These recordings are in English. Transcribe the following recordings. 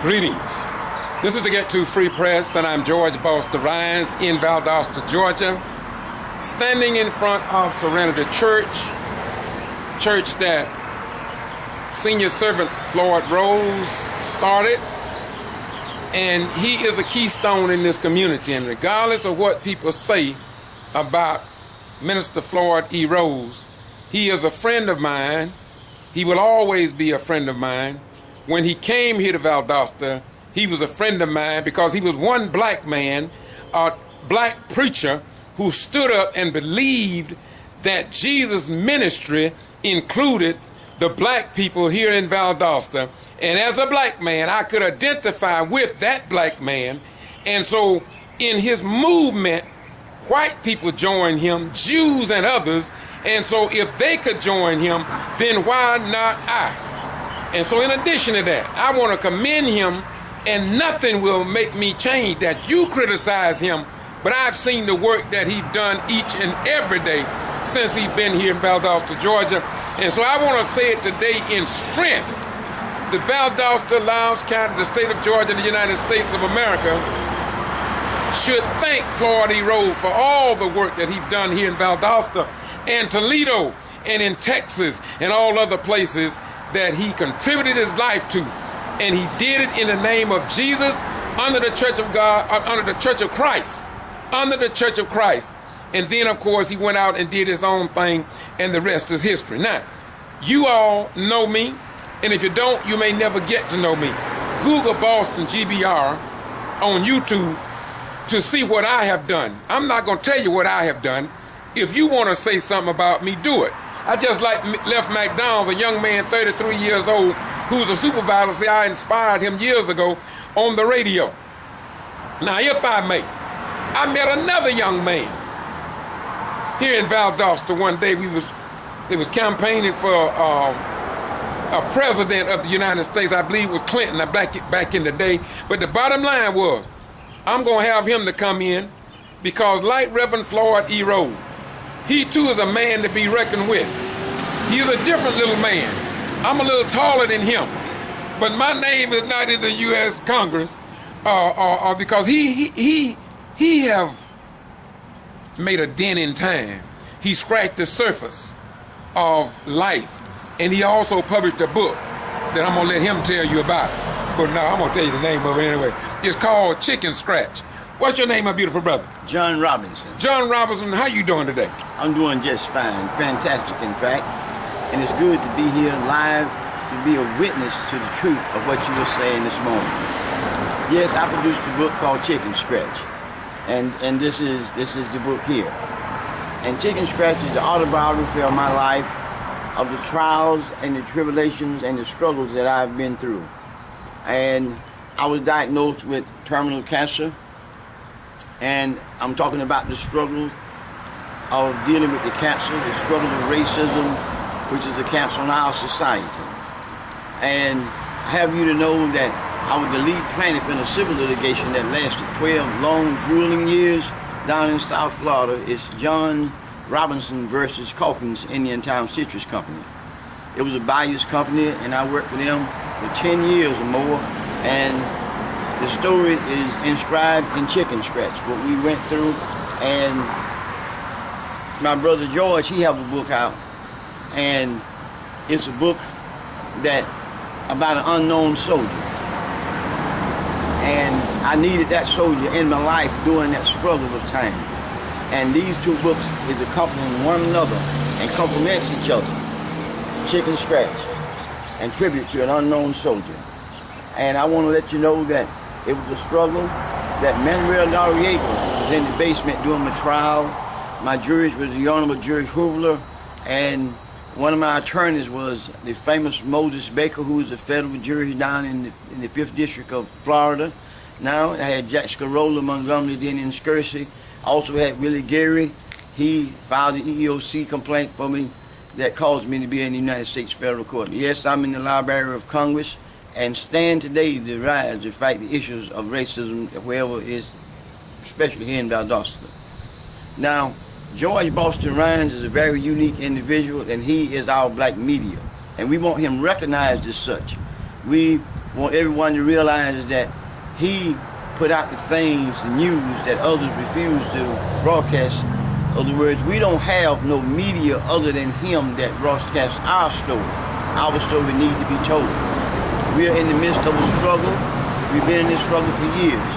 Greetings. This is the Get To Free Press, and I'm George Boston Rhines in Valdosta, Georgia, standing in front of Serenity Church that Senior Servant Floyd Rose started, and he is a keystone in this community. And regardless of what people say about Minister Floyd E. Rose, he is a friend of mine. He will always be a friend of mine. When he came here to Valdosta, he was a friend of mine because he was one black man, a black preacher who stood up and believed that Jesus' ministry included the black people here in Valdosta. And as a black man, I could identify with that black man. And so in his movement, white people joined him, Jews and others. And so if they could join him, then why not I? And so in addition to that, I want to commend him, and nothing will make me change that. You criticize him, but I've seen the work that he's done each and every day since he's been here in Valdosta, Georgia. And so I want to say it today in strength. The Valdosta, Lowndes County, the state of Georgia, and the United States of America should thank Floyd E. Rose for all the work that he's done here in Valdosta and Toledo and in Texas and all other places that he contributed his life to. And he did it in the name of Jesus, under the Church of God, under the Church of Christ, under the Church of Christ. And then, of course, he went out and did his own thing, and the rest is history. Now, you all know me, and if you don't, you may never get to know me. Google Boston G.B.R. on YouTube to see what I have done. I'm not going to tell you what I have done. If you want to say something about me, do it. I just left McDonald's, a young man, 33 years old, who's a supervisor, say I inspired him years ago on the radio. Now, if I may, I met another young man here in Valdosta one day. They was campaigning for a president of the United States. I believe it was Clinton back in the day. But the bottom line was, I'm going to have him to come in because like Reverend Floyd E. Rose, he too is a man to be reckoned with. He's a different little man. I'm a little taller than him, but my name is not in the U.S. Congress, because he have made a dent in time. He scratched the surface of life, and he also published a book that I'm gonna let him tell you about. But no, I'm gonna tell you the name of it anyway. It's called Chicken Scratch. What's your name, my beautiful brother? John Robinson. John Robinson, how you doing today? I'm doing just fine. Fantastic, in fact. And it's good to be here live, to be a witness to the truth of what you were saying this morning. Yes, I produced a book called Chicken Scratch. And this is the book here. And Chicken Scratch is the autobiography of my life, of the trials and the tribulations and the struggles that I've been through. And I was diagnosed with terminal cancer. And I'm talking about the struggle of dealing with the cancer, the struggle of racism, which is the cancer in our society. And I have you to know that I was the lead plaintiff in a civil litigation that lasted 12 long, grueling years down in South Florida. It's John Robinson versus Calkins Indian Town Citrus Company. It was a biased company, and I worked for them for 10 years or more. And the story is inscribed in Chicken Scratch, what we went through. And my brother George, he has a book out, and it's a book that about an unknown soldier. And I needed that soldier in my life during that struggle of time. And these two books is accompanying one another and complements each other. Chicken Scratch and Tribute to an Unknown Soldier. And I want to let you know that it was a struggle, that Manuel Noriega was in the basement doing my trial. My judge was the Honorable Judge Hoover, and one of my attorneys was the famous Moses Baker, who was a federal judge down in the 5th District of Florida. Now I had Jack Scarola, Montgomery, then in Skersey. I also had Willie Gary. He filed an EEOC complaint for me that caused me to be in the United States Federal Court. Yes, I'm in the Library of Congress, and stand today to rise to fight the issues of racism wherever it is, especially here in Valdosta. Now, George Boston Rhines is a very unique individual, and he is our black media, and we want him recognized as such. We want everyone to realize that he put out the things, the news that others refuse to broadcast. In other words, we don't have no media other than him that broadcasts our story. Our story needs to be told. We are in the midst of a struggle. We've been in this struggle for years.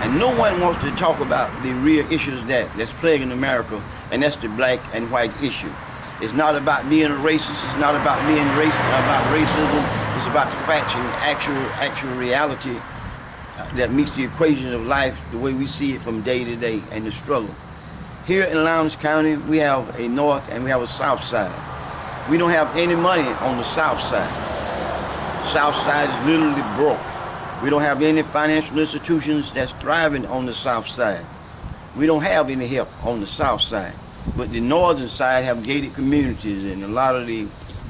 And no one wants to talk about the real issues that's plaguing America, and that's the black and white issue. It's not about being a racist. It's not about being about racism. It's about facts and actual reality that meets the equation of life the way we see it from day to day and the struggle. Here in Lowndes County, we have a north and we have a south side. We don't have any money on the south side. The south side is literally broke. We don't have any financial institutions that's thriving on the south side. We don't have any help on the south side. But the northern side have gated communities, and a lot of the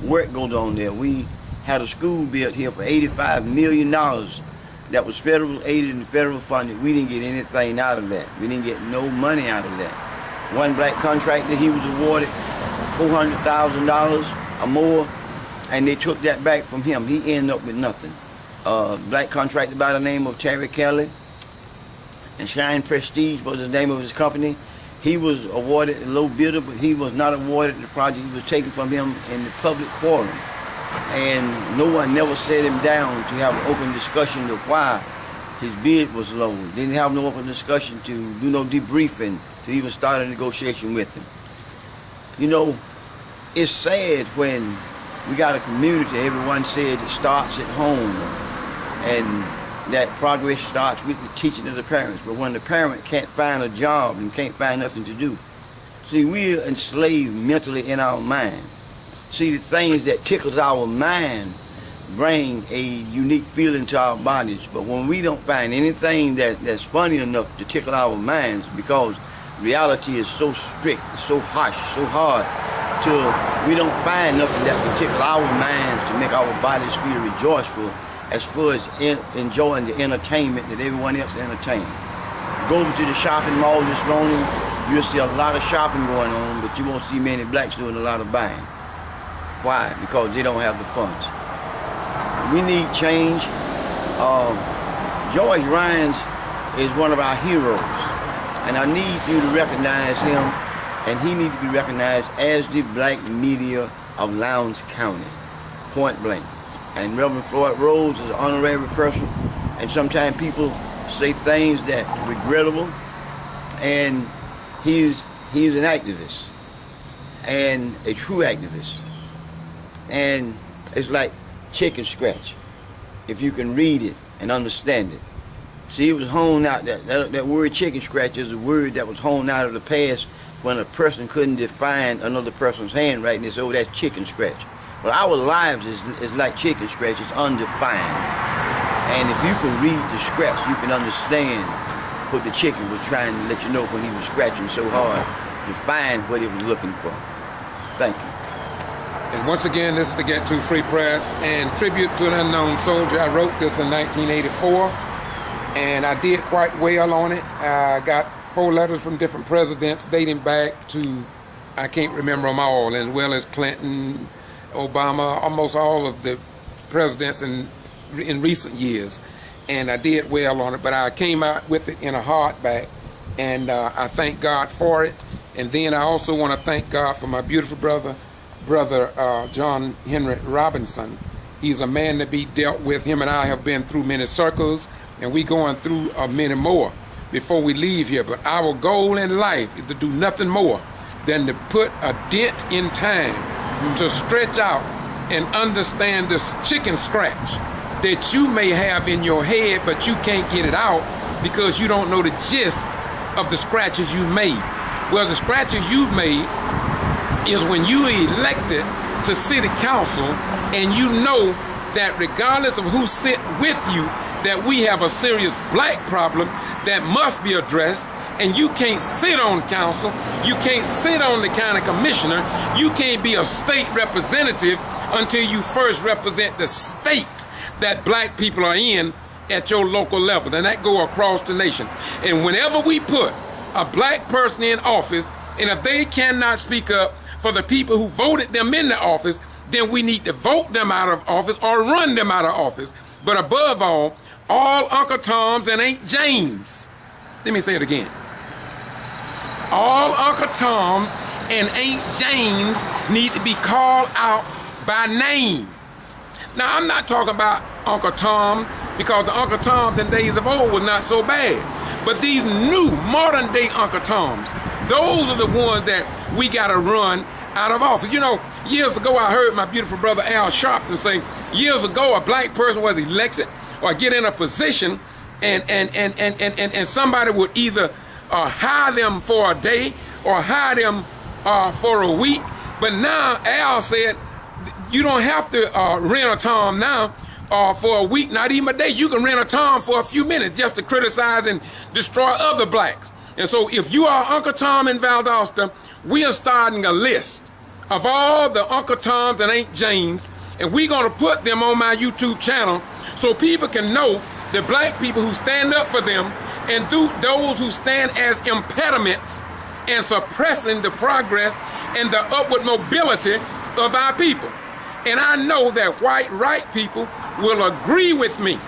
work goes on there. We had a school built here for $85 million that was federal aided and federal funded. We didn't get anything out of that. We didn't get no money out of that. One black contractor, he was awarded $400,000 or more, and they took that back from him. He ended up with nothing. Black contractor by the name of Terry Kelly, and Shine Prestige was the name of his company. He was awarded a low bidder, but he was not awarded the project. It was taken from him in the public forum. And no one never sat him down to have an open discussion of why his bid was low. Didn't have no open discussion to do no debriefing to even start a negotiation with him. You know, it's sad when we got a community, everyone said it starts at home, and that progress starts with the teaching of the parents. But when the parent can't find a job and can't find nothing to do, see, we're enslaved mentally in our mind. See, the things that tickles our mind bring a unique feeling to our bodies. But when we don't find anything that's funny enough to tickle our minds, because reality is so strict, so harsh, so hard, till we don't find nothing that will tickle our minds to make our bodies feel rejoiceful as far as enjoying the entertainment that everyone else entertains. Go over to the shopping mall this morning, you'll see a lot of shopping going on, but you won't see many blacks doing a lot of buying. Why? Because they don't have the funds. We need change. George Rhines is one of our heroes, and I need you to recognize him, and he needs to be recognized as the black media of Lowndes County, point blank. And Reverend Floyd Rose is an honorary person, and sometimes people say things that are regrettable, and he's an activist, and a true activist. And it's like chicken scratch, if you can read it and understand it. See, it was honed out, that word chicken scratch is a word that was honed out of the past when a person couldn't define another person's handwriting. They said, oh, that's chicken scratch. Well, our lives is like chicken scratch, it's undefined. And if you can read the scratch, you can understand what the chicken was trying to let you know when he was scratching so hard to find what he was looking for. Thank you. And once again, this is the Get To Free Press and Tribute to an Unknown Soldier. I wrote this in 1984, and I did quite well on it. I got 4 letters from different presidents dating back to, I can't remember them all, as well as Clinton, Obama, almost all of the presidents in recent years. And I did well on it, but I came out with it in a hardback, and I thank God for it. And then I also want to thank God for my beautiful brother John Henry Robinson. He's a man to be dealt with. Him and I have been through many circles, and we going through many more before we leave here. But our goal in life is to do nothing more than to put a dent in time, to stretch out and understand this chicken scratch that you may have in your head, but you can't get it out because you don't know the gist of the scratches you've made. Well, the scratches you've made is when you elected to city council, and you know that regardless of who sit with you, that we have a serious black problem that must be addressed, and you can't sit on council, you can't sit on the county commissioner, you can't be a state representative until you first represent the state that black people are in at your local level, and that go across the nation. And whenever we put a black person in office, and if they cannot speak up for the people who voted them in the office, then we need to vote them out of office or run them out of office. But above all Uncle Toms and Aunt Janes. Let me say it again. All Uncle Toms and Aunt Janes need to be called out by name. Now, I'm not talking about Uncle Tom, because the Uncle Toms in days of old was not so bad. But these new modern day Uncle Toms, those are the ones that we got to run out of office. You know, years ago I heard my beautiful brother Al Sharpton say, years ago a black person was elected or get in a position and somebody would either hire them for a day or hire them for a week. But now Al said you don't have to rent a Tom now for a week, not even a day. You can rent a Tom for a few minutes just to criticize and destroy other blacks. And so if you are Uncle Tom in Valdosta, we are starting a list of all the Uncle Toms and Aunt Janes, and we're going to put them on my YouTube channel so people can know the black people who stand up for them and those who stand as impediments and suppressing the progress and the upward mobility of our people. And I know that white right people will agree with me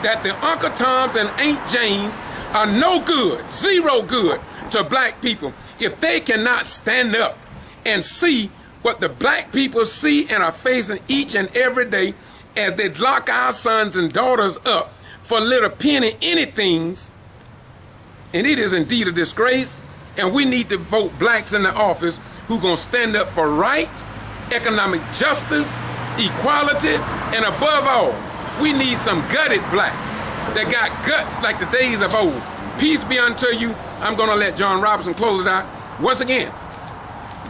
that the Uncle Toms and Aunt Janes are no good, zero good to black people if they cannot stand up and see what the black people see and are facing each and every day as they lock our sons and daughters up for little penny anythings. And it is indeed a disgrace, and we need to vote blacks in the office who gonna stand up for right, economic justice, equality, and above all, we need some gutted blacks that got guts like the days of old. Peace be unto you. I'm gonna let John Robinson close it out. Once again,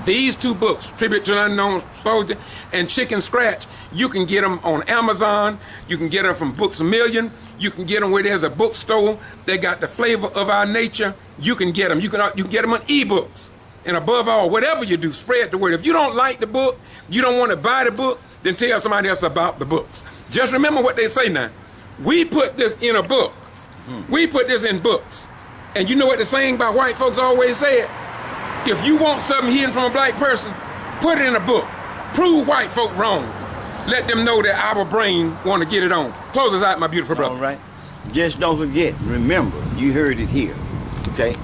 these two books, Tribute to an Unknown Soldier and Chicken Scratch, you can get them on Amazon. You can get them from Books A Million. You can get them where there's a bookstore. They got the flavor of our nature. You can get them. You can get them on ebooks. And above all, whatever you do, spread the word. If you don't like the book, you don't want to buy the book, then tell somebody else about the books. Just remember what they say now. We put this in a book. We put this in books. And you know what the saying by white folks always said? If you want something hidden from a black person, put it in a book. Prove white folk wrong. Let them know that our brain want to get it on. Close us out, my beautiful brother. All right. Just don't forget, remember, you heard it here, okay?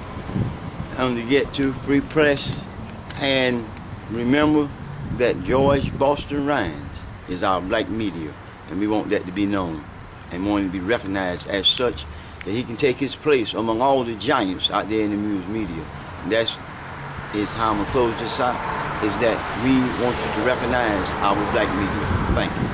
I'm to get to Free Press, and remember that George Boston Rhines is our black media, and we want that to be known and want to be recognized as such, that he can take his place among all the giants out there in the news media. And that's how I'm going to close this out, is that we want you to recognize our black media. Thank you.